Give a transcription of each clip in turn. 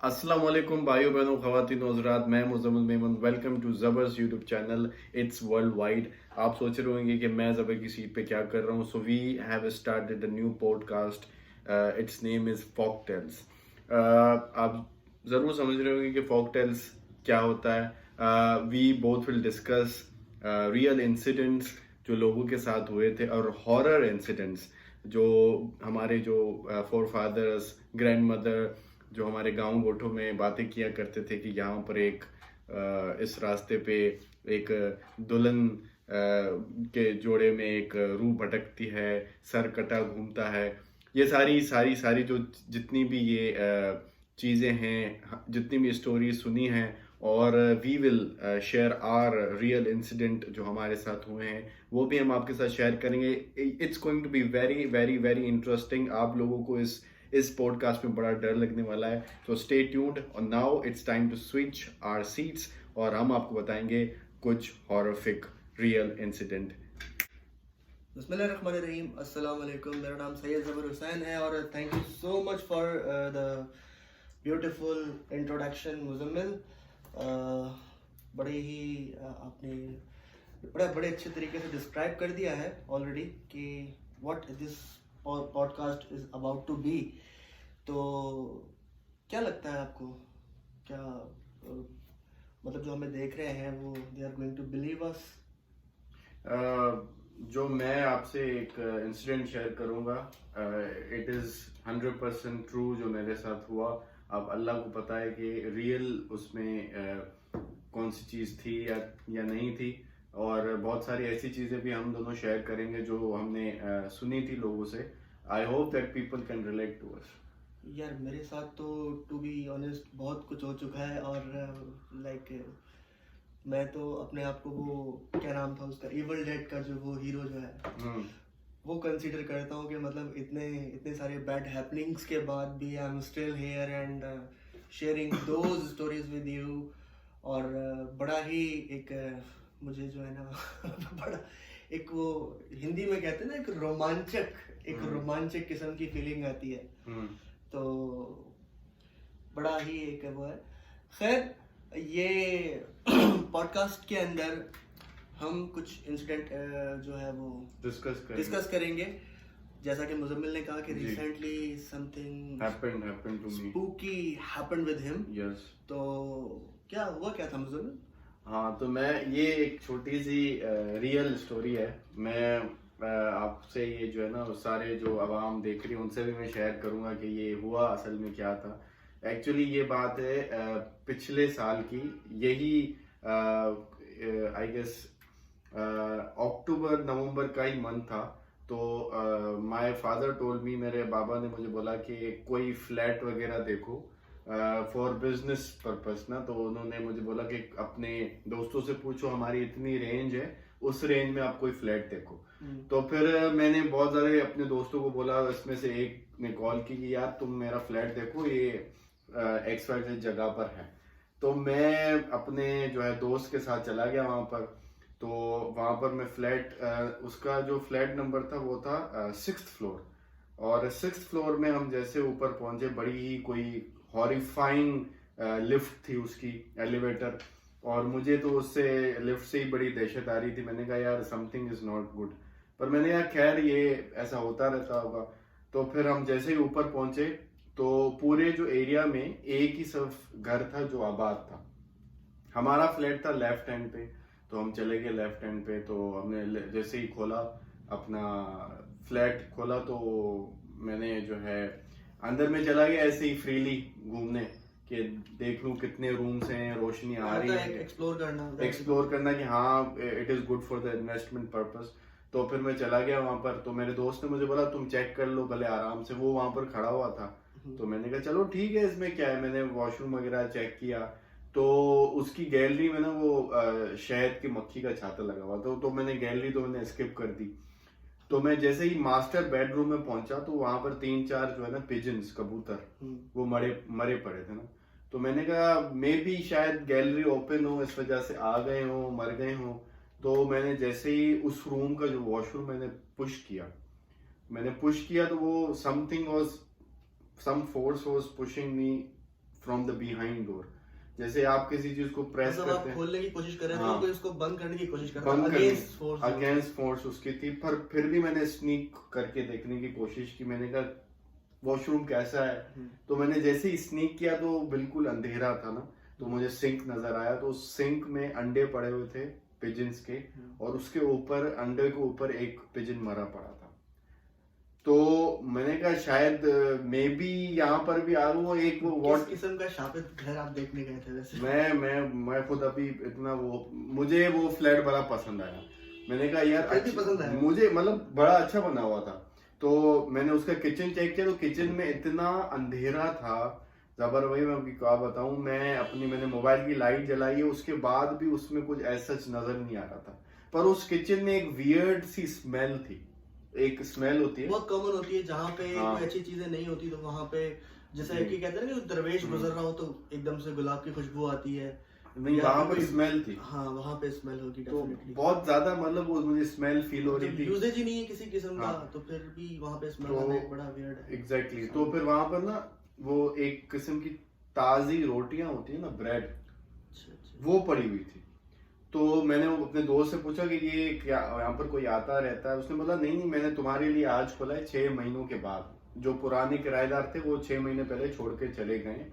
अस्सलाम वालेकुम भाइयों बहनों ख़वातीन हज़रात, मैं Muzammil Memon. Welcome to Zabar's YouTube channel. It's world wide. आप सोच रहे होंगे कि मैं ज़बर की सीट पे क्या कर रहा हूँ। So we have started a new podcast. It's name is folk tales. आप ज़रूर समझ रहे होंगे कि फॉक टेल्स क्या होता है। We both will discuss real incidents जो लोगों के साथ हुए थे और हॉरर इंसिडेंट्स जो हमारे जो फोर फादर्स, ग्रैंड मदर, जो हमारे गांव गोठों में बातें किया करते थे कि यहाँ पर एक इस रास्ते पे एक दुल्हन के जोड़े में एक रूह भटकती है, सर कटा घूमता है। ये सारी सारी सारी जो जितनी भी ये चीज़ें हैं, जितनी भी स्टोरी सुनी हैं, और we will share our real incident जो हमारे साथ हुए हैं, वो भी हम आपके साथ शेयर करेंगे। It's going to be very very very interesting. आप लोगों को इस पॉडकास्ट में बड़ा डर लगने वाला है। तो स्टे ट्यून्ड और now it's time to switch our seats और हम आपको बताएंगे कुछ हॉररिफिक रियल इंसिडेंट। बिस्मिल्लाहिर्रहमानिर्रहीम। अस्सलाम वालेकुम। मेरा नाम सैयद ज़बर हुसैन है और thank you so much for the beautiful introduction Muzammil. बड़े ही आपने बड़े अच्छे तरीके से डिस्क्राइब कर दिया है ऑलरेडी कि what this podcast is about to be. तो क्या लगता है आपको, क्या मतलब जो हमें देख रहे हैं वो they are going to believe us? जो मैं आपसे एक इंसिडेंट शेयर करूंगा, इट इज़ 100% ट्रू जो मेरे साथ हुआ। अब अल्लाह को पता है कि रियल उसमें कौन सी चीज़ थी या नहीं थी। और बहुत सारी ऐसी चीज़ें भी हम दोनों शेयर करेंगे जो हमने सुनी थी लोगों से। I hope that people can relate to us. यार मेरे साथ तो टू बी ऑनेस्ट बहुत कुछ हो चुका है और लाइक मैं तो अपने आप को वो क्या नाम था उसका, इवल डेड का जो वो हीरो जो है वो कंसीडर करता हूँ कि मतलब इतने इतने सारे बैड हैपनिंग्स के बाद भी I am still here and sharing those stories with you. और बड़ा ही एक मुझे जो है ना बड़ा एक वो हिंदी में कहते हैं ना, एक रोमांचक किस्म की फीलिंग आती है। तो बड़ा ही एक वो है। खैर, ये पॉडकास्ट के अंदर हम कुछ इंसिडेंट जो है वो डिस्कस करेंगे। जैसा कि मुजम्मिल ने कहा कि recently something happened to me, spooky happened with him. Yes. तो क्या था मुजम्मिल? हाँ, तो मैं ये एक छोटी सी रियल स्टोरी है। मैं आपसे ये जो है ना सारे जो आवाम देख रही है उनसे भी मैं शेयर करूंगा कि ये हुआ असल में क्या था। एक्चुअली ये बात है पिछले साल की, यही आई गेस अक्टूबर नवंबर का ही मंथ था। तो माय फादर टोल्ड मी, मेरे बाबा ने मुझे बोला कि कोई फ्लैट वगैरह देखो फॉर बिजनेस पर्पस ना। तो उन्होंने मुझे बोला कि अपने दोस्तों से पूछो, हमारी इतनी रेंज है, उस रेंज में आप कोई फ्लैट देखो। तो फिर मैंने बहुत सारे अपने दोस्तों को बोला, इसमें से एक ने कॉल की कि यार तुम मेरा फ्लैट देखो, ये XYZ जगह पर है। तो मैं अपने जो है दोस्त के साथ चला गया वहां पर। तो वहां पर मैं फ्लैट, उसका जो फ्लैट नंबर था वो था 6th फ्लोर। और 6th फ्लोर में हम जैसे ऊपर पहुंचे, बड़ी ही कोई हॉरिफाइंग लिफ्ट थी उसकी, एलिवेटर। और मुझे तो उससे लिफ्ट से ही बड़ी दहशत आ रही थी। मैंने कहा यार समथिंग इज नॉट गुड, पर मैंने यार खैर ये ऐसा होता रहता होगा। तो फिर हम जैसे ही ऊपर पहुंचे तो पूरे जो एरिया में एक ही सिर्फ घर था जो आबाद था। हमारा फ्लैट था लेफ्ट हैंड पे, तो हम चले गए लेफ्ट हैंड पे। तो हमने जैसे ही खोला, अपना फ्लैट खोला, तो मैंने जो है अंदर में चला गया ऐसे ही फ्रीली घूमने कि देख लूं कितने रूम्स हैं, रोशनी आ रही है, एक्सप्लोर करना कि हाँ it is good for the investment purpose. तो फिर मैं चला गया वहां पर। तो मेरे दोस्त ने मुझे बोला तुम चेक कर लो भले आराम से, वो वहां पर खड़ा हुआ था। तो मैंने कहा चलो ठीक है, इसमें क्या है। मैंने वॉशरूम वगैरह चेक किया, तो उसकी गैलरी में ना वो शहद की मक्खी का छाता लगा हुआ था। तो मैंने गैलरी तो मैंने स्किप कर दी। तो मैं जैसे ही मास्टर बेडरूम में पहुंचा तो वहां पर 3-4 जो है ना पिजन्स, कबूतर, वो मरे पड़े थे ना। तो मैंने कहा मे बी शायद गैलरी ओपन हो, इस वजह से आ गए हो, मर गए हो। तो मैंने जैसे ही उस रूम का जो वॉशरूम मैंने पुश किया तो वो something was, some force was pushing me from the behind door. जैसे आप किसी चीज को प्रेस मतलब करते आप हैं, खोलने की कोशिश कर रहे थे हाँ, और कोई उसको बंद करने की कोशिश कर रहा बंद था करने अगेंस्ट अगेंस्ट फोर्स उसकी थी, पर फिर भी मैंने स्नीक करके देखने की कोशिश की। मैंने कहा वॉशरूम कैसा है, तो मैंने जैसे ही स्नीक किया तो बिल्कुल अंधेरा था ना, तो मुझे सिंक नजर आया। तो सिंक में अंडे पड़े हुए थे पिजन्स के, और उसके ऊपर अंडे के ऊपर एक पिजन मरा पड़ा था। तो मैंने कहा शायद मे बी यहाँ पर भी आ वो एक वो किस किस्म का शापित घर आप देखने गए थे वैसे? मैं खुद अभी इतना वो, मुझे वो फ्लैट बड़ा पसंद आया। मैंने कहा यार पसंद आया मुझे, मतलब बड़ा अच्छा बना हुआ था। तो मैंने उसका किचन चेक किया, तो किचन में इतना अंधेरा था जबर, वही मैं आपकी क्या बताऊं। मैंने मोबाइल की लाइट जलाई है, उसके बाद भी उसमें कुछ ऐसा नजर नहीं आ रहा था। पर उस किचन में एक वियर्ड सी स्मेल थी, एक स्मेल होती है, बहुत कॉमन होती है जहाँ पे हाँ, कोई अच्छी चीजें नहीं होती तो वहाँ पे जैसे कि कहते हैं ना कि दरवेश गुजर रहा हो तो एकदम से गुलाब की खुशबू आती है, नहीं वहां पर स्मेल थी। हाँ वहाँ पे स्मेल होगी तो डेफिनेटली। बहुत ज्यादा, मतलब वो मुझे स्मेल फील हो रही थी। यूजेज ही नहीं है किसी किस्म का, हाँ, तो फिर भी वहाँ पे स्मेल तो आना एक बड़ा वियर्ड है। एग्जैक्टली तो फिर वहां पर ना वो एक किस्म की ताजी रोटियां होती है ना, ब्रेड, वो पड़ी हुई थी। तो मैंने अपने दोस्त से पूछा कि ये क्या यहाँ पर कोई आता रहता है? उसने बोला नहीं नहीं, मैंने तुम्हारे लिए आज खोला है 6 महीनों के बाद। जो पुराने किराएदार थे वो 6 महीने पहले छोड़ के चले गए।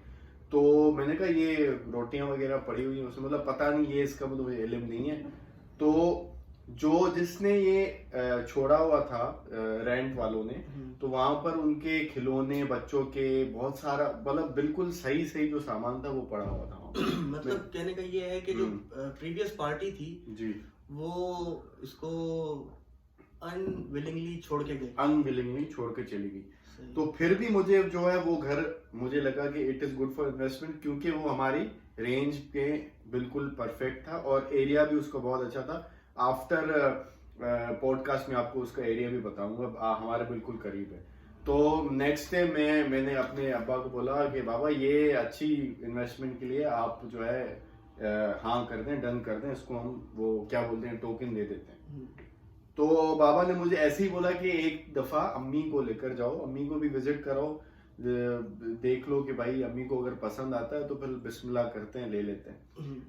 तो मैंने कहा ये रोटियां वगैरह पड़ी हुई हैं। उसने बोला पता नहीं, ये इसका मुझे इल्म नहीं है। तो जिसने ये छोड़ा हुआ था रेंट वालों ने, तो वहां पर उनके खिलौने, बच्चों के बहुत सारा, मतलब बिल्कुल सही सही जो सामान था वो पड़ा हुआ था मतलब कहने का ये है कि जो प्रीवियस पार्टी थी जी, वो इसको अनविलिंगली छोड़ के गई, अनविलिंगली छोड़ के चली गई। तो फिर भी मुझे जो है वो घर, मुझे लगा कि it is good for investment, क्योंकि वो हमारी रेंज के बिल्कुल परफेक्ट था और एरिया भी उसका बहुत अच्छा था। आफ्टर पॉडकास्ट में आपको उसका एरिया भी बताऊंगा, हमारे बिल्कुल करीब है। तो नेक्स्ट डे मैंने अपने अब्बा को बोला कि बाबा ये अच्छी इन्वेस्टमेंट के लिए आप जो है हाँ कर दें, डन कर दें, इसको हम वो क्या बोलते हैं टोकन दे देते हैं। तो बाबा ने मुझे ऐसे ही बोला कि एक दफा अम्मी को लेकर जाओ, अम्मी को भी विजिट कराओ, देख लो कि भाई अम्मी को अगर पसंद आता है तो फिर बिस्मिल्लाह करते हैं, ले लेते हैं।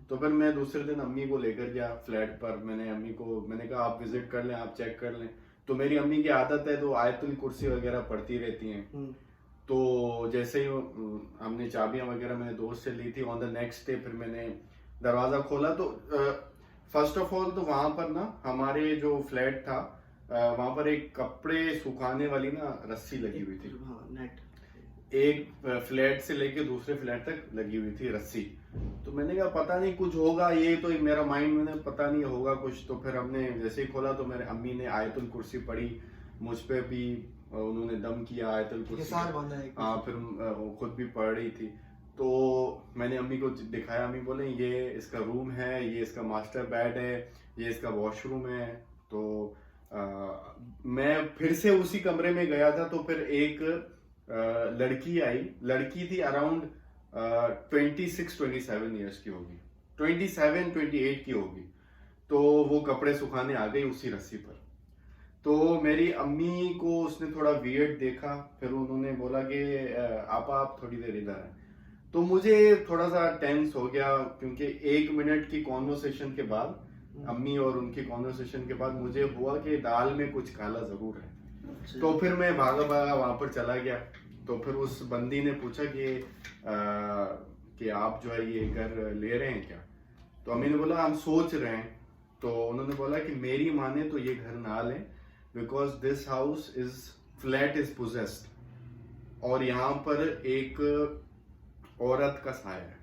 तो फिर मैं दूसरे दिन अम्मी को लेकर गया फ्लैट पर। मैंने कहा आप विजिट कर लें, आप चेक कर लें। तो मेरी अम्मी की आदत है तो आयतुल कुर्सी वगैरह पढ़ती रहती हैं। तो जैसे ही हमने चाबियां वगैरह मैंने दोस्त से ली थी, ऑन द नेक्स्ट डे फिर मैंने दरवाजा खोला। तो फर्स्ट ऑफ ऑल तो वहां पर ना हमारे जो फ्लैट था वहां पर एक कपड़े सुखाने वाली ना रस्सी लगी हुई थी, नेट, एक फ्लैट से लेके दूसरे फ्लैट तक लगी हुई थी रस्सी। तो मैंने कहा पता नहीं कुछ होगा, ये तो मेरा माइंड में पता नहीं होगा कुछ। तो फिर हमने जैसे ही खोला तो मेरे अम्मी ने आयतुल कुर्सी पढ़ी, मुझ पे भी उन्होंने दम किया आयतुल कुर्सी, हाँ, फिर खुद भी पढ़ रही थी। तो मैंने अम्मी को दिखाया, अम्मी बोले ये इसका रूम है, ये इसका मास्टर बेड है, ये इसका वॉशरूम है। तो मैं फिर से उसी कमरे में गया था। तो फिर एक लड़की आई, लड़की थी अराउंड 26-27 ईयर्स की होगी, 27-28 की होगी। तो वो कपड़े सुखाने आ गई उसी रस्सी पर। तो मेरी अम्मी को उसने थोड़ा वियर्ड देखा, फिर उन्होंने बोला कि आपा आप थोड़ी देर इधर आए। तो मुझे थोड़ा सा टेंस हो गया, क्योंकि 1 मिनट की कॉन्वर्सेशन के बाद, अम्मी और उनकी कॉन्वर्सेशन के बाद मुझे हुआ कि दाल में कुछ काला जरूर है। तो फिर मैं भागा भागा वहां पर चला गया। तो फिर उस बंदी ने पूछा कि आप जो है ये घर ले रहे हैं क्या? तो अम्मी ने बोला हम सोच रहे हैं। तो उन्होंने बोला कि मेरी माने तो ये घर ना लें, because this house flat is possessed और यहाँ पर एक औरत का साया है।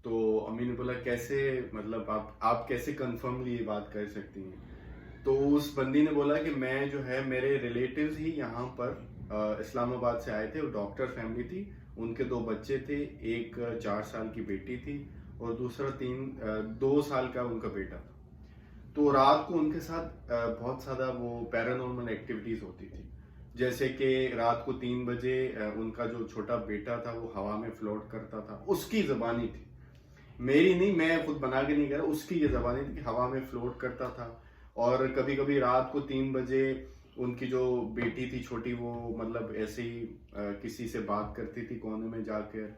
तो अम्मी ने बोला कैसे, मतलब आप कैसे कंफर्मली ये बात कर सकती हैं? तो उस बंदी ने बोला कि मैं जो है, मेरे रिलेटिव्स ही यहाँ पर इस्लामाबाद से आए थे, वो डॉक्टर फैमिली थी, उनके 2 बच्चे थे, एक 4 साल की बेटी थी और दूसरा 2 साल का उनका बेटा था। तो रात को उनके साथ बहुत ज्यादा वो पैरानॉर्मल एक्टिविटीज होती थी। जैसे कि रात को 3 बजे उनका जो छोटा बेटा था वो हवा में फ्लोट करता था, उसकी जबानी थी, मेरी नहीं, मैं खुद बना के नहीं कह रहा, उसकी ये जबानी थी कि हवा में फ्लोट करता था। और कभी कभी रात को 3 बजे उनकी जो बेटी थी छोटी, वो मतलब ऐसे ही किसी से बात करती थी कोने में जाकर।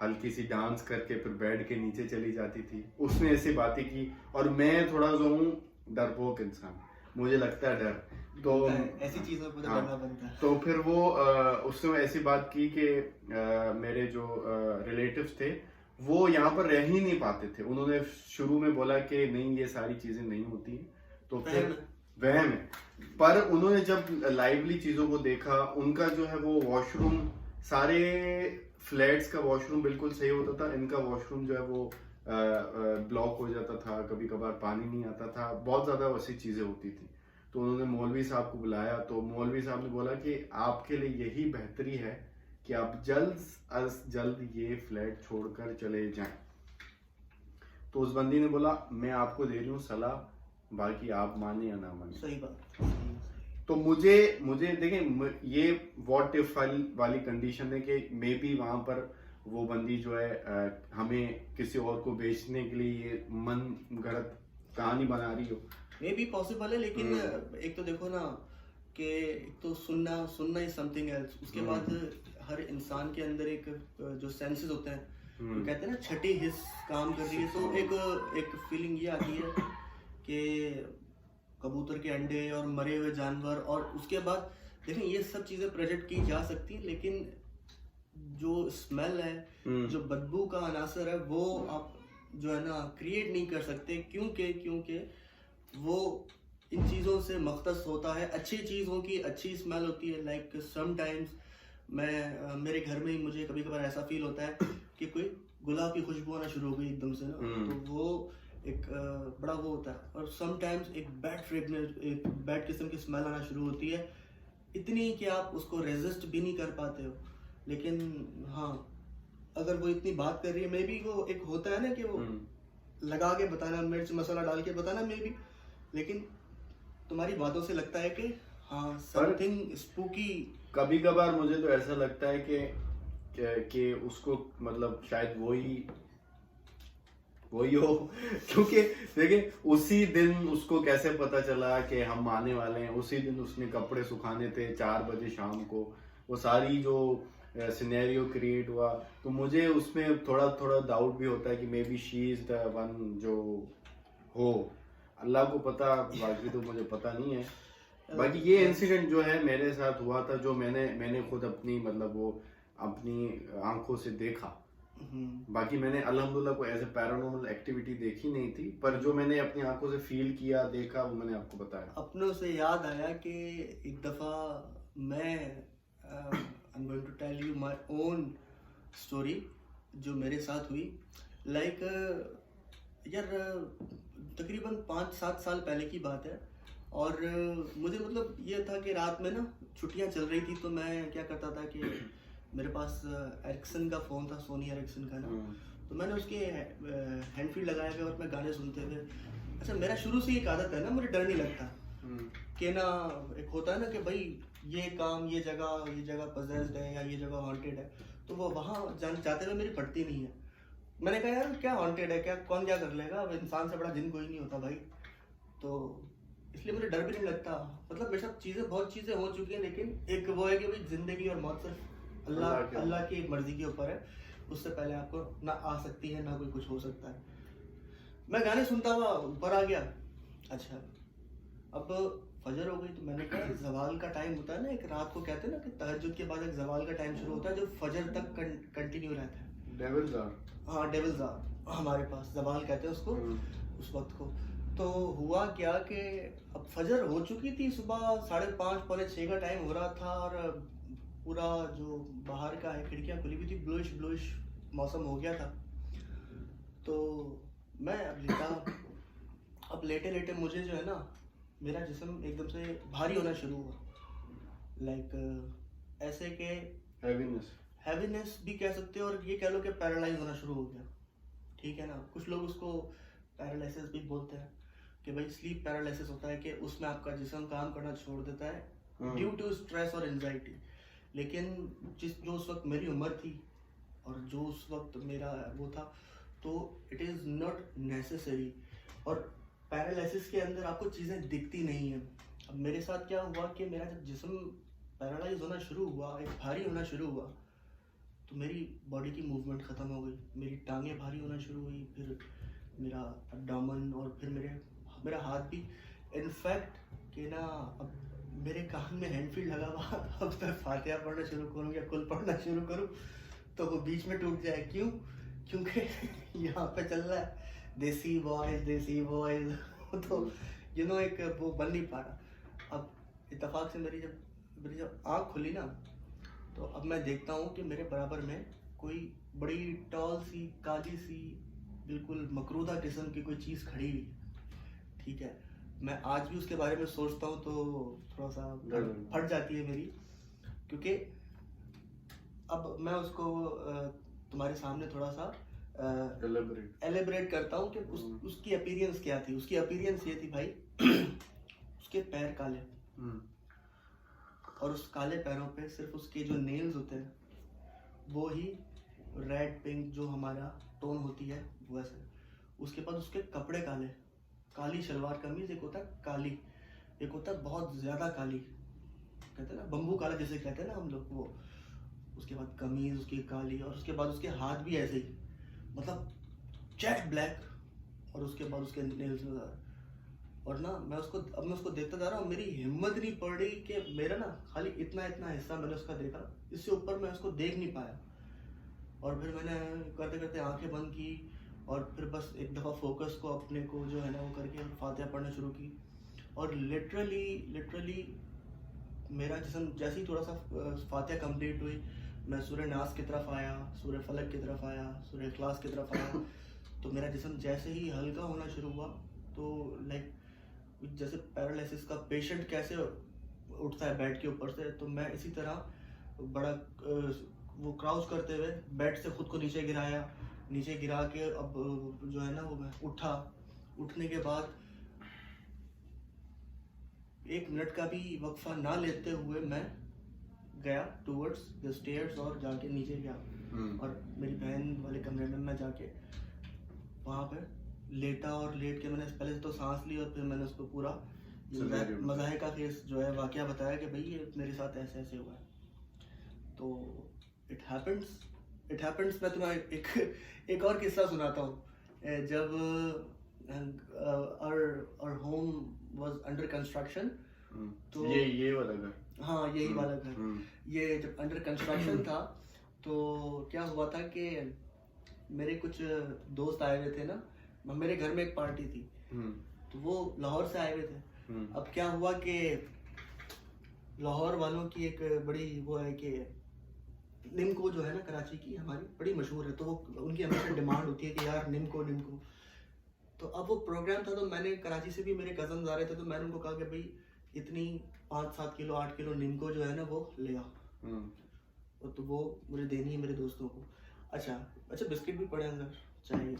हल्की सी डांस करके फिर बेड के नीचे चली जाती थी। उसने ऐसी बातें की और मैं थोड़ा जो हूँ डरपोक इंसान, मुझे लगता है डर, तो ऐसी चीजों पर हाँ, करना बनता है। तो फिर वो उसने ऐसी बात की कि मेरे जो रिलेटिव्स थे वो यहाँ पर रह ही नहीं पाते थे। उन्होंने शुरू में बोला कि नहीं ये सारी चीजें नहीं होती हैं, तो फिर वहम है। पर उन्होंने जब लाइवली चीजों को देखा, उनका जो है वो वॉशरूम, सारे फ्लैट्स का वॉशरूम बिल्कुल सही होता था, इनका वॉशरूम जो है वो ब्लॉक हो जाता था, कभी कभार पानी नहीं आता था, बहुत ज्यादा वैसी चीजें होती थी। तो उन्होंने मौलवी साहब को बुलाया, तो मौलवी साहब ने बोला कि आपके लिए यही बेहतरी है कि आप जल्द अज जल्द ये फ्लैट छोड़कर चले जाएं। तो उस बंदी ने बोला मैं आपको दे रही हूँ सलाह, बाकी आप माने या ना माने। सही बात। तो मुझे देखें ये व्हाट इफ वाली कंडीशन है कि मे बी वहां पर वो बंदी जो है हमें किसी और को बेचने के लिए ये मन गढ़ंत कहानी बना रही हो। मे बी पॉसिबल है, लेकिन एक तो देखो ना कि एक तो सुनना इज समथिंग एल्स, उसके बाद हर इंसान के अंदर एक जो सेंसेस होते हैं, तो कहते हैं ना छठी हिस्स काम कर रही है, तो एक फीलिंग ये आती है कि कबूतर के अंडे और मरे हुए जानवर, और उसके बाद देखें ये सब चीजें प्रोजेक्ट की जा सकती है, लेकिन जो स्मेल है, जो बदबू का अनासर है, वो आप जो है ना क्रिएट नहीं कर सकते, क्योंकि वो इन चीज़ों से मख्तस होता है। अच्छी चीज़ों की अच्छी स्मेल होती है, लाइक समटाइम्स मेरे घर में ही मुझे कभी कभार ऐसा फील होता है कि कोई गुलाब की खुशबू आना शुरू हो गई एकदम से ना, तो वो एक बड़ा वो होता है। और समटाइम्स एक बैड किस्म की स्मेल आना शुरू होती है, इतनी कि आप उसको रेजिस्ट भी नहीं कर पाते हो। लेकिन हाँ, अगर वो इतनी बात कर रही है, मे बी वो एक होता है ना कि वो लगा के बताना, मिर्च मसाला डाल के बताना मे बी, लेकिन तुम्हारी बातों से लगता है कि हाँ समथिंग स्पूकी। कभी कभार मुझे तो ऐसा लगता है कि उसको मतलब शायद वही हो, क्योंकि देखिए उसी दिन उसको कैसे पता चला कि हम आने वाले हैं, उसी दिन उसने कपड़े सुखाने थे 4 बजे शाम को, वो सारी जो सिनेरियो क्रिएट हुआ, तो मुझे उसमें थोड़ा थोड़ा डाउट भी होता है कि may be she is the one जो हो, अल्लाह को पता, बाकी तो मुझे पता नहीं है। बाकी ये इंसिडेंट जो है मेरे साथ हुआ था, जो मैंने खुद अपनी मतलब वो अपनी आंखों से देखा। बाकी मैंने अल्हम्दुलिल्लाह कोई ऐसे पैरानॉर्मल एक्टिविटी देखी नहीं थी, पर जो मैंने अपनी आंखों से फील किया, देखा, वो मैंने आपको बताया। अपनों से याद आया कि एक दफ़ा मैं I'm going to tell you my own story जो मेरे साथ हुई। लाइक यार तकरीबन 5-7 साल पहले की बात है, और मुझे मतलब ये था कि रात में ना छुट्टियां चल रही थी, तो मैं क्या करता था कि मेरे पास एरिक्सन का फ़ोन था, सोनी एरिक्सन का ना, तो मैंने उसके हैंड फ्री लगाया हुआ और मैं गाने सुनते थे। अच्छा, मेरा शुरू से एक आदत है ना, मुझे डर नहीं लगता कि ना, एक होता है ना कि भाई ये काम, ये जगह पजेस्ड है या ये जगह हॉन्टेड है, तो वो वहाँ जाते हुए मेरी फटती नहीं है। मैंने कहा यार क्या हॉन्टेड है, क्या कौन क्या कर लेगा, इंसान से बड़ा जिन कोई नहीं होता भाई, तो इसलिए मुझे डर भी नहीं लगता। मतलब मेरे साथ बहुत चीज़ें हो चुकी हैं, लेकिन एक वो है कि भाई जिंदगी और मौत सिर्फ अल्लाह की मर्जी के ऊपर है, उससे पहले आपको ना आ सकती है ना कोई कुछ हो सकता है। मैं गाने सुनता हुआ ऊपर आ गया। अच्छा, अब फजर हो गई, तो मैंने कहा जवाल का टाइम होता है ना, एक रात को कहते हैं ना कि तहज्जुद के बाद एक जवाल का टाइम शुरू होता है जो फजर तक कंटिन्यू रहता है। डेविल्स आर, हाँ डेविल्स आर हमारे पास जवाल कहते हैं उसको, उस वक्त को। तो हुआ क्या कि अब फजर हो चुकी थी, सुबह 5:30 पौने 6 का टाइम हो रहा था, और पूरा जो बाहर का है खिड़कियाँ खुली हुई थी, ब्लूइश मौसम हो गया था। तो मैं अब लेटे मुझे जो है ना, मेरा जिस्म एकदम से भारी होना शुरू हुआ, लाइक ऐसे के हैवीनेस भी कह सकते हो, और ये कह लो कि पैरालाइज होना शुरू हो गया। ठीक है ना, कुछ लोग उसको पैरालिसिस भी बोलते हैं कि भाई स्लीप पैरालिसिस होता है कि उसमें आपका जिस्म काम करना छोड़ देता है ड्यू टू स्ट्रेस और एंजाइटी। लेकिन जो उस वक्त मेरी उम्र थी और जो उस वक्त मेरा वो था, तो इट इज़ नॉट नेसेसरी। और पैरालिसिस के अंदर आपको चीज़ें दिखती नहीं हैं। अब मेरे साथ क्या हुआ कि मेरा जब जिस्म पैरालाइज होना शुरू हुआ, एक भारी होना शुरू हुआ, तो मेरी बॉडी की मूवमेंट ख़त्म हो गई, मेरी टांगें भारी होना शुरू हुई, फिर मेरा abdomen और फिर मेरा हाथ भी, इनफैक्ट कि ना अब मेरे कान में हैंडफील लगा हुआ, अब मैं फातिहा पढ़ना शुरू करूँ या कुल पढ़ना शुरू करूँ तो वो बीच में टूट जाए। क्यों? क्योंकि यहाँ पे चल रहा है देसी बॉयज तो एक वो बन नहीं पा रहा। अब इत्तेफाक से मेरी जब आँख खुली ना, तो अब मैं देखता हूँ कि मेरे बराबर में कोई बड़ी टॉल सी काली सी बिल्कुल मकरूदा किस्म की कोई चीज़ खड़ी हुई है। ठीक है, मैं आज भी उसके बारे में सोचता हूँ तो थोड़ा सा फट जाती है मेरी, क्योंकि अब मैं उसको तुम्हारे सामने थोड़ा सा एलेबरेट करता हूँ कि उसकी अपीयरेंस क्या थी। उसकी अपीयरेंस ये थी भाई उसके पैर काले, और उस काले पैरों पे सिर्फ उसके जो नेल्स होते हैं वो ही रेड पिंक जो हमारा टोन होती है वैसे। उसके बाद उसके कपड़े काले, काली शलवार कमीज, एक होता है काली, एक होता है बहुत ज़्यादा काली, कहते हैं ना बम्बू काला जिसे कहते हैं ना हम लोग, वो। उसके बाद कमीज उसकी काली, और उसके बाद उसके हाथ भी ऐसे ही, मतलब जेट ब्लैक, और उसके बाद उसके नेल्स में। और ना मैं उसको देखता जा रहा हूँ, मेरी हिम्मत नहीं पड़ रही कि मेरा ना खाली इतना हिस्सा मैंने उसका देखा, इससे ऊपर मैं उसको देख नहीं पाया। और फिर मैंने करते करते आंखें बंद की, और फिर बस एक दफ़ा फोकस को अपने को जो है ना वो करके फातिहा पढ़ना शुरू की। और लिटरली मेरा जिस्म जैसे ही थोड़ा सा फातिहा कंप्लीट हुई, मैं सूरह नास की तरफ आया, सूरह फलक की तरफ आया, सूरह इखलास की तरफ आया, तो मेरा जिस्म जैसे ही हल्का होना शुरू हुआ, तो लाइक जैसे पैरालिसिस का पेशेंट कैसे उठता है बेड के ऊपर से, तो मैं इसी तरह बड़ा वो क्राउच करते हुए बेड से खुद को नीचे गिरा के अब जो है ना वो मैं उठने के बाद 1 मिनट का भी वक्फा ना लेते हुए मैं गया टूवर्ड्स द स्टेयर्स और जाके नीचे गया। और मेरी बहन वाले कमरे में मैं जाके वहाँ पे लेटा, और लेट के मैंने पहले तो सांस ली, और फिर मैंने उसको पूरा मज़ाहे का केस जो है वाकया बताया कि भाई ये मेरे साथ ऐसे हुआ है। तो इट हैपेंस। मैं तुम्हें एक और किस्सा सुनाता हूँ। जब our home was under construction, तो ये वाला घर, हाँ यही वाला घर, ये जब अंडर कंस्ट्रक्शन था, तो क्या हुआ था कि मेरे कुछ दोस्त आए हुए थे ना, मेरे घर में एक पार्टी थी, तो वो लाहौर से आए हुए थे। अब क्या हुआ कि लाहौर वालों की एक बड़ी वो है कि निम्को जो है ना कराची की हमारी बड़ी मशहूर है, तो वो उनकी हमेशा डिमांड होती है कि यार निम्को। तो अब वो प्रोग्राम था, तो मैंने कराची से भी मेरे कजन आ रहे थे, तो मैंने उनको कहा कि भाई इतनी 5-7 किलो 8 किलो निम्को जो है ना वो ले आओ, तो वो मुझे देनी है मेरे दोस्तों को। अच्छा बिस्किट भी पड़े अंदर चाहिए।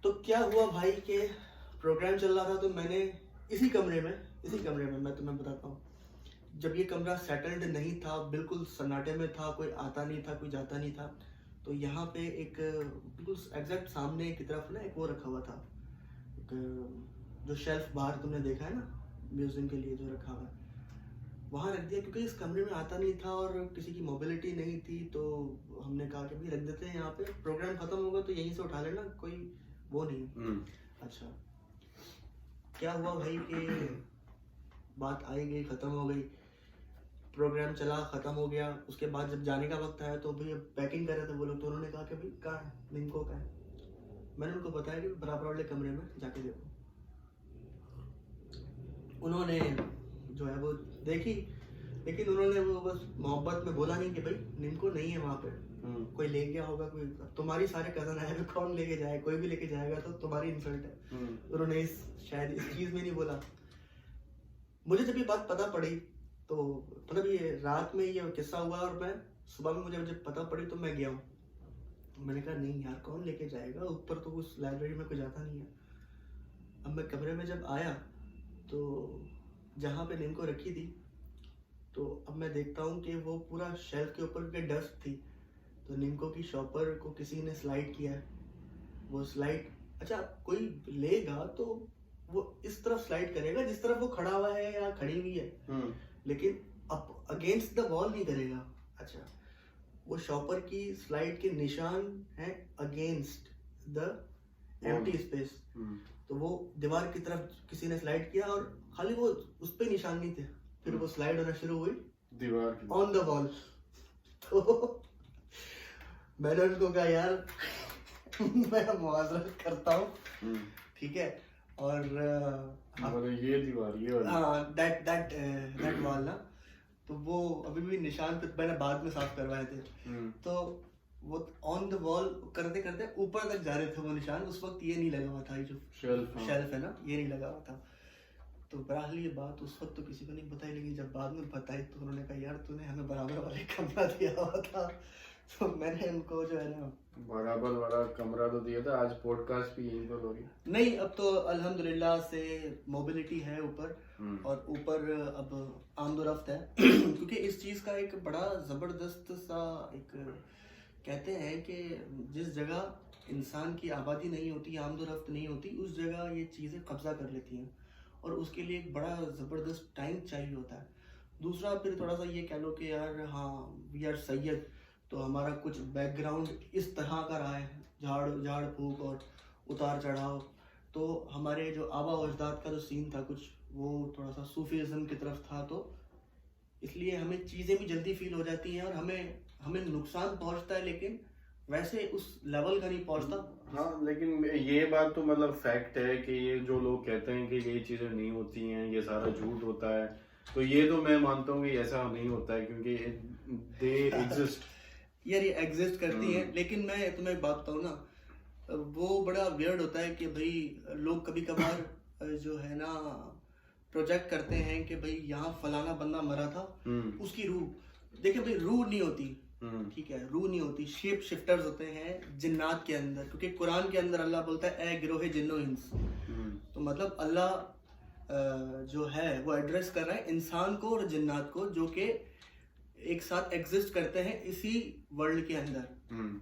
तो क्या हुआ भाई के प्रोग्राम चल रहा था, तो मैंने इसी कमरे में मैं तुम्हें बताता हूँ, जब ये कमरा सेटल्ड नहीं था, बिल्कुल सन्नाटे में था, कोई आता नहीं था, कोई जाता नहीं था, तो यहाँ पे एक बिल्कुल एग्जैक्ट सामने की तरफ ना एक वो रखा हुआ था, एक जो शेल्फ बाहर तुमने देखा है ना म्यूजियम के लिए जो रखा हुआ है, वहाँ रख दिया, क्योंकि इस कमरे में आता नहीं था और किसी की मोबिलिटी नहीं थी, तो हमने कहा कि भाई रख देते हैं यहाँ पे, प्रोग्राम खत्म होगा तो यहीं से उठा लेना, कोई वो नहीं। अच्छा क्या हुआ भाई कि बात आई गई, खत्म हो गई, प्रोग्राम चला, खत्म हो गया। उसके बाद जब जाने का वक्त आया, तो भाई पैकिंग कर रहे थे वो लोग, तो उन्होंने कहा कि भाई कहाँ है निम्को का है। मैंने उनको बताया कि बराबर वाले कमरे में जाके देखो। उन्होंने जो है वो देखी, लेकिन उन्होंने वो बस मोहब्बत में बोला नहीं कि भाई निम्को नहीं है वहाँ पे, कोई ले गया होगा, कोई तुम्हारी सारे कजन आए हुए, कौन लेके जाए, कोई भी लेके जाएगा तो तुम्हारी इंसल्ट है। उन्होंने शायद इस चीज में नहीं बोला। मुझे जब ये बात पता पड़ी, तो मतलब ये रात में ये किस्सा हुआ, और मैं सुबह में मुझे जब पता पड़ी तो मैं गया हूँ, मैंने कहा नहीं यार कौन लेके जाएगा, ऊपर तो उस लाइब्रेरी में कोई जाता नहीं है। अब मैं कमरे में जब आया, तो जहाँ पे निम्को रखी थी, तो अब मैं देखता हूँ कि वो पूरा शेल्फ के ऊपर के डस्ट थी, तो निम्को की शॉपर को किसी ने स्लाइड किया है, वो स्लाइड, अच्छा कोई लेगा तो वो इस तरफ स्लाइड करेगा जिस तरफ वो खड़ा हुआ है या खड़ी हुई है, लेकिन अब अगेंस्ट द वॉल नहीं करेगा। अच्छा वो शॉपर की स्लाइड के निशान हैं अगेंस्ट द एम्प्टी स्पेस। तो वो दीवार की तरफ किसी ने स्लाइड किया और खाली वो उस पे निशान नहीं थे, फिर वो स्लाइड होना शुरू हुई दीवार की ऑन द वॉल। तो मैंने उनको कहा यार मैं मुआवजत करता हूँ, ठीक है, और ये दीवार ये वाली, हाँ दैट वॉल ना, तो वो अभी भी निशान पे मैंने बाद में साफ करवाए थे। तो वो ऑन द वॉल करते करते ऊपर तक जा रहे थे वो निशान, उस वक्त ये नहीं लगा हुआ था, ये जो शेल्फ है ना ये नहीं लगा हुआ था। तो बहरहाल ये बात उस वक्त तो किसी को नहीं बताई, लेकिन जब बाद में बताई तो उन्होंने कहा यार तूने हमें बराबर वाले कमरा दिया हुआ था। तो मैंने उनको जो है ना बराबर वाला कमरा तो दिया था। आज पॉडकास्ट भी यहीं पर हो रही नहीं, अब तो अल्हम्दुलिल्लाह से मोबिलिटी है ऊपर, और ऊपर अब आमदोरफ्त है क्योंकि इस चीज़ का एक बड़ा ज़बरदस्त सा एक कहते हैं कि जिस जगह इंसान की आबादी नहीं होती, आमदोरफ्त नहीं होती, उस जगह ये चीज़ें कब्जा कर लेती हैं और उसके लिए एक बड़ा ज़बरदस्त टाइम चाहिए होता है। दूसरा फिर थोड़ा सा ये कह लो कि यार हाँ वी आर सैयद, तो हमारा कुछ बैकग्राउंड इस तरह का रहा है, झाड़ फूक और उतार चढ़ाव, तो हमारे जो आबा व अजदाद का जो सीन था कुछ वो थोड़ा सा सूफीज़म की तरफ था, तो इसलिए हमें चीज़ें भी जल्दी फील हो जाती हैं और हमें नुकसान पहुंचता है, लेकिन वैसे उस लेवल का नहीं पहुंचता। हाँ, लेकिन ये बात तो मतलब फैक्ट है कि ये जो लोग कहते हैं कि ये चीज़ें नहीं होती हैं, ये सारा झूठ होता है, तो ये तो मैं मानता हूँ कि ऐसा नहीं होता है, क्योंकि दे एग्जिस्ट यार, ये एग्जिस्ट करती है। लेकिन मैं तुम्हें एक बात बताऊँ ना, वो बड़ा वियर्ड होता है कि भाई लोग कभी कभार जो है ना प्रोजेक्ट करते हैं कि भाई यहाँ फलाना बंदा मरा था, उसकी रूह देखिए, भाई रूह नहीं होती, ठीक है, रूह नहीं होती, शेप शिफ्टर्स होते हैं जिन्नात के अंदर, क्योंकि कुरान के अंदर अल्लाह बोलता है ए गिरोहे जिन्नो इंस, तो मतलब अल्लाह जो है वो एड्रेस कर रहा है इंसान को और जिन्नात को, जो कि एक साथ एग्जिस्ट करते हैं इसी वर्ल्ड के अंदर।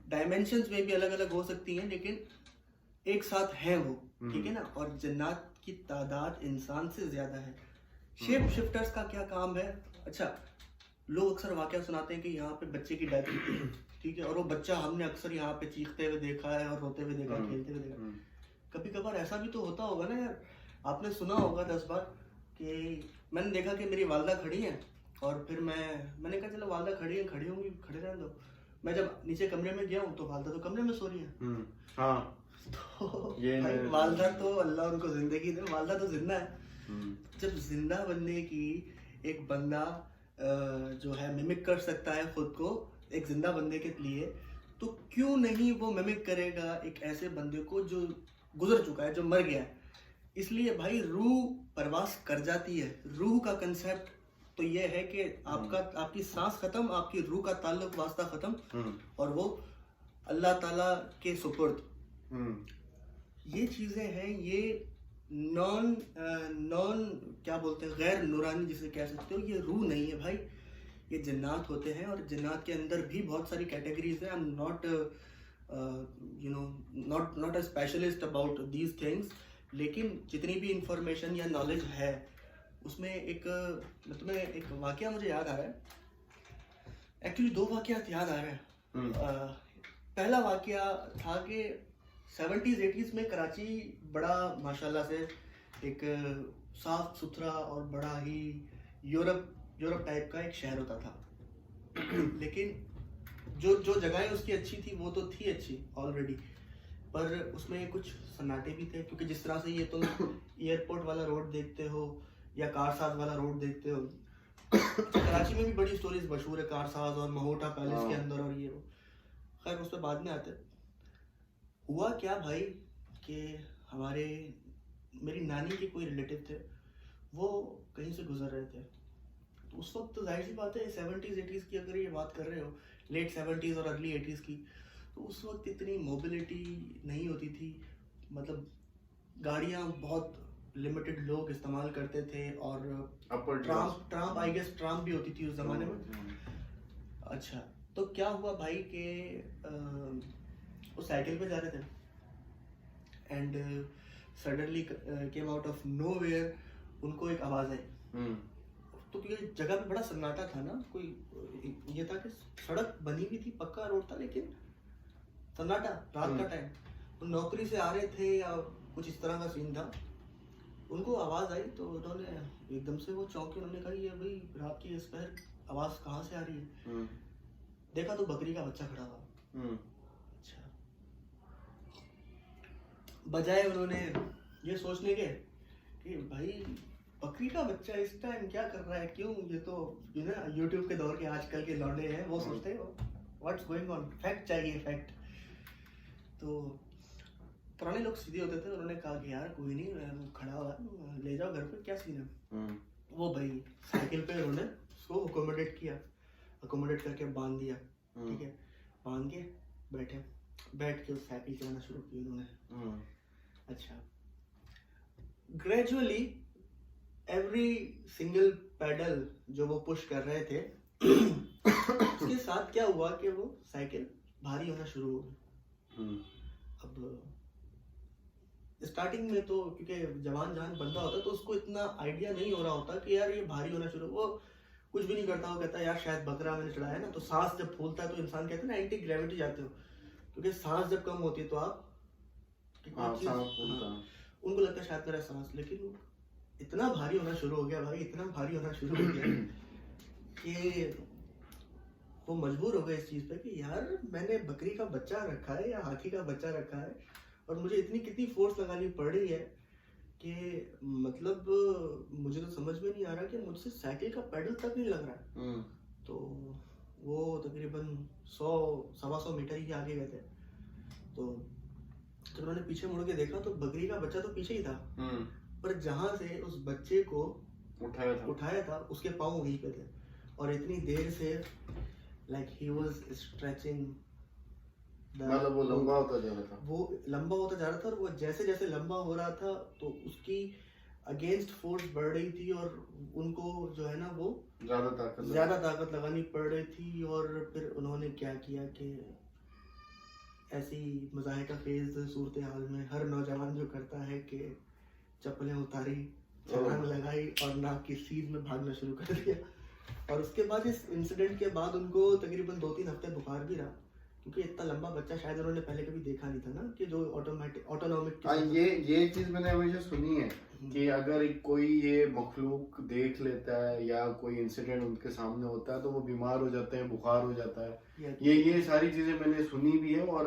डायमेंशंस में भी अलग अलग हो सकती हैं, लेकिन एक साथ हैं वो, ठीक है ना। और जिन्नात की तादाद इंसान से ज्यादा है। शेप शिफ्टर्स का क्या काम है? अच्छा, लोग अक्सर वाकया सुनाते हैं कि यहाँ पे बच्चे की डेथ हुई, ठीक है, और वो बच्चा हमने अक्सर यहाँ पे चीखते हुए देखा है और रोते हुए देखा, खेलते हुए देखा। कभी कभार ऐसा भी तो होता होगा ना यार, आपने सुना होगा 10 बार कि मैंने देखा कि मेरी वालदा खड़ी है और फिर मैंने कहा चलो वालदा खड़ी होंगी, खड़े रहने दो। मैं जब नीचे कमरे में गया हूँ तो वालदा तो कमरे में सो रही है। हाँ, तो ये वालदा तो अल्लाह उनको जिंदगी दे, वालदा तो जिंदा है। जब जिंदा बनने की एक बंदा जो है मिमिक कर सकता है खुद को एक जिंदा बंदे के लिए, तो क्यों नहीं वो मिमिक करेगा एक ऐसे बंदे को जो गुजर चुका है, जो मर गया है। इसलिए भाई रूह परवास कर जाती है। रूह का कंसेप्ट तो ये है कि आपकी सांस खत्म, आपकी रूह का ताल्लुक वास्ता खत्म, और वो अल्लाह ताला के सुपुर्द। ये चीजें हैं, ये नॉन क्या बोलते हैं, गैर नूरानी जिसे कह सकते हो, ये रूह नहीं है भाई, ये जिन्नात होते हैं। और जिन्नात के अंदर भी बहुत सारी कैटेगरीज हैं। I am not not a specialist about these things, लेकिन जितनी भी इंफॉर्मेशन या नॉलेज है उसमें एक तुम्हें एक वाकया मुझे याद आ रहा है। एक्चुअली 2 वाकयात याद आ रहे हैं। पहला वाकया था कि 70s 80s में कराची बड़ा माशाल्लाह से एक साफ सुथरा और बड़ा ही यूरोप टाइप का एक शहर होता था। लेकिन जो जगहें उसकी अच्छी थी वो तो थी अच्छी ऑलरेडी, पर उसमें कुछ सन्नाटे भी थे, क्योंकि जिस तरह से ये तुम एयरपोर्ट वाला रोड देखते हो या कारसाज वाला रोड देखते हो, कराची में भी बड़ी स्टोरीज मशहूर है कारसाज और महोटा पैलेस के अंदर और ये वो। खैर उस पर बाद में आते। हुआ क्या भाई कि मेरी नानी के कोई रिलेटिव थे, वो कहीं से गुजर रहे थे। तो उस वक्त तो जाहिर सी बात है 70s 80s की अगर ये बात कर रहे हो, लेट 70s और अर्ली 80s की, तो उस वक्त इतनी मोबिलिटी नहीं होती थी। मतलब गाड़ियाँ बहुत लिमिटेड लोग इस्तेमाल करते थे, और ट्राम आई गेस ट्राम भी होती थी उस जमाने में। अच्छा, तो क्या हुआ भाई कि वो साइकिल पे जा रहे थे and suddenly came out of nowhere उनको एक आवाज आई, तो क्योंकि जगह पे बड़ा सन्नाटा था ना, कोई ये था कि सड़क बनी हुई थी, पक्का रोड था, लेकिन सन्नाटा, रात का टाइम, वो नौकरी से आ रहे थे या कुछ इस तरह का सीन था। उनको आवाज आई तो उन्होंने एकदम से वो चौंके, उन्होंने कहा ये भाई रात की इस पहर आवाज कहाँ से आ रही है। देखा तो बकरी का बच्चा खड़ा हुआ। अच्छा, बजाय उन्होंने ये सोचने के कि भाई बकरी का बच्चा इस टाइम क्या कर रहा है, क्यों, ये तो ना यूट्यूब के दौर के आजकल के लौंडे हैं, वो सोचते हैं व्हाट्स गोइंग ऑन, फैक्ट चाहिए, फैक्ट। तो पुराने लोग सीधे होते थे, उन्होंने कहा कि यार कोई नहीं, खड़ा हुआ ले जाओ घर पे, क्या सीन है। वो भाई साइकिल पे उन्होंने उसको अकोमोडेट किया, अकोमोडेट करके बांध दिया, ठीक है, बांध के बैठ के उस साइकिल चलाना शुरू की उन्होंने। अच्छा, ग्रेजुअली एवरी सिंगल पैडल जो वो पुश कर रहे थे उसके साथ क्या हुआ कि वो साइकिल भारी होना शुरू हो गई। अब स्टार्टिंग में तो क्योंकि जवान बंदा होता है तो उसको इतना आइडिया नहीं हो रहा होता कि यार ये भारी होना शुरू, वो कुछ भी नहीं करता, वो कहता है यार शायद बकरा मैंने चढ़ाया ना। तो सांस जब फूलता है तो इंसान कहते हैं ना एंटी ग्रेविटी जाते हो, क्योंकि सांस जब कम होती है तो आप उनको लगता है शायद मेरा सांस, लेकिन इतना भारी होना शुरू हो गया भाई, इतना भारी होना शुरू हो गया कि वो मजबूर हो गए इस चीज पे कि यार मैंने बकरी का बच्चा रखा है या हाथी का बच्चा रखा है और मुझे इतनी कितनी फोर्स लगानी पड़ रही है कि मतलब मुझे तो समझ में नहीं आ रहा कि मुझसे साइकिल का पेडल तक नहीं लग रहा है। तो वो तकरीबन 100-125 मीटर ही आगे गए थे। तो जब उन्होंने पीछे मुड़ के देखा तो बकरी का बच्चा तो पीछे ही था, पर जहां से उस बच्चे को उठाया था उसके पाँव वहीं पे थे और इतनी देर से लाइक ही वाज स्ट्रेचिंग, मतलब वो लंबा होता जा रहा था, वो लंबा होता जा रहा था और वो जैसे जैसे लंबा हो रहा था तो उसकी अगेंस्ट फोर्स बढ़ रही थी और उनको जो है ना वो ज्यादा ताकत लगानी पड़ रही थी। और फिर उन्होंने क्या किया कि ऐसी मज़ाहिका फेज सूरत हाल में हर नौजवान जो करता है कि चप्पलें उतारी, छलांग लगाई और नाक की सीध में भागना शुरू कर दिया। और उसके बाद इस इंसिडेंट के बाद उनको तकरीबन 2-3 हफ्ते बुखार भी रहा, क्योंकि इतना लंबा बच्चा शायद उन्होंने पहले कभी देखा नहीं था ना कि जो ऑटोनॉमिक। ये चीज मैंने हमेशा सुनी है कि अगर कोई ये मखलूक देख लेता है या कोई इंसिडेंट उनके सामने होता है तो वो बीमार हो जाते हैं, बुखार हो जाता है। ये सारी चीजें मैंने सुनी भी है और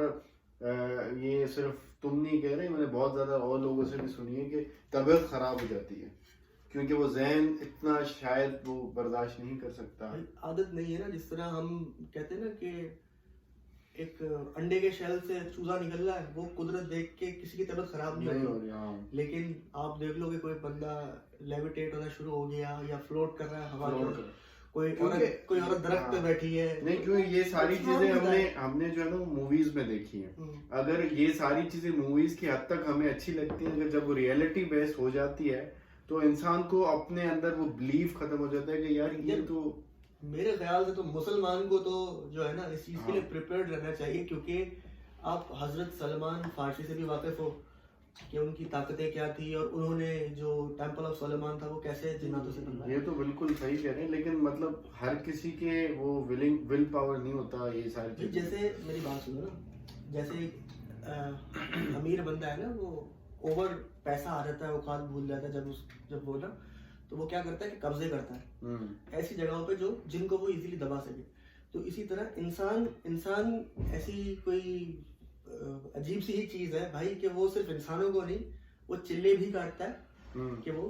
ये सिर्फ तुम नहीं कह रहे, मैंने बहुत ज्यादा और लोगों से भी सुनी है कि तबीयत खराब हो जाती है क्योंकि वो ज़हन इतना शायद वो बर्दाश्त नहीं कर सकता। आदत नहीं है ना, जिस तरह हम कहते हैं ना कि एक अंडे के शेल से चूजा निकल रहा है, वो कुदरत देख के किसी की तबीयत खराब नहीं हो रही। लेकिन आप देख लो कि कोई बंदा लेविटेट होना शुरू हो गया या फ्लोट कर रहा है हवा में, कोई औरत दरख्त पे बैठी है। नहीं, क्योंकि ये सारी चीजें हमने जो है ना मूवीज में देखी हैं। अगर ये सारी चीजें मूवीज की हद तक हमें अच्छी लगती है, अगर जब वो रियलिटी बेस्ड हो जाती है तो इंसान को अपने अंदर वो बिलीफ खत्म हो जाता है कि यार ये तो मेरे ख्याल से तो मुसलमान को तो जो है ना इस चीज के लिए प्रिपेयर्ड रहना चाहिए, क्योंकि आप हजरत सलमान फारसी से भी वाकिफ हो कि उनकी ताकतें क्या थी और उन्होंने जो टेंपल ऑफ सोलेमान था वो कैसे जिन्नातों से बनवाया। ये तो बिल्कुल सही कह रहे हैं, लेकिन मतलब हर किसी के वो विल पावर नहीं होता ये सारी चीजें। जैसे मेरी बात सुनो ना, जैसे अमीर बंदा है ना, वो ओवर पैसा आ जाता है, औकात भूल जाता है जब वो ना, तो वो क्या करता है कि कब्जे करता है ऐसी जगहों पे जिनको वो इजीली दबा सके। तो इसी तरह इंसान ऐसी कोई अजीब सी ही चीज है भाई कि वो सिर्फ इंसानों को नहीं, वो चिल्ले भी काटता है कि वो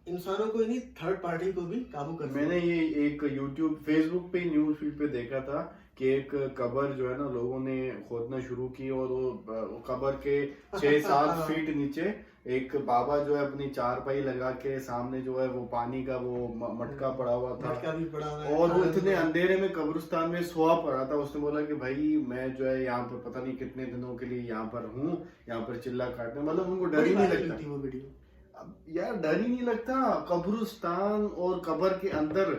इंसानों को ही नहीं थर्ड पार्टी को भी काबू कर। मैंने ये एक यूट्यूब फेसबुक पे न्यूज फीड पे देखा था कि एक कबर जो है ना लोगों ने खोदना शुरू की और वो कबर के 6-7 फीट नीचे एक बाबा जो है अपनी चारपाई लगा के सामने जो है वो पानी का वो मटका पड़ा हुआ था, मटका भी पड़ा हुआ है, और वो इतने अंधेरे में कब्रिस्तान में सोया पड़ा था। उसने बोला कि भाई मैं जो है यहाँ पर पता नहीं कितने दिनों के लिए यहाँ पर हूँ, यहाँ पर चिल्ला काटने, मतलब उनको डर ही नहीं लगता वो वीडियो। अब यार डर ही नहीं लगता, कब्रिस्तान और कब्र के अंदर,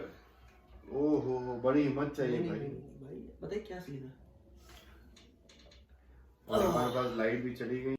ओहो बड़ी हिम्मत चाहिए भाई। बताइए क्या सीन है। हमारे पास लाइट भी चली गई।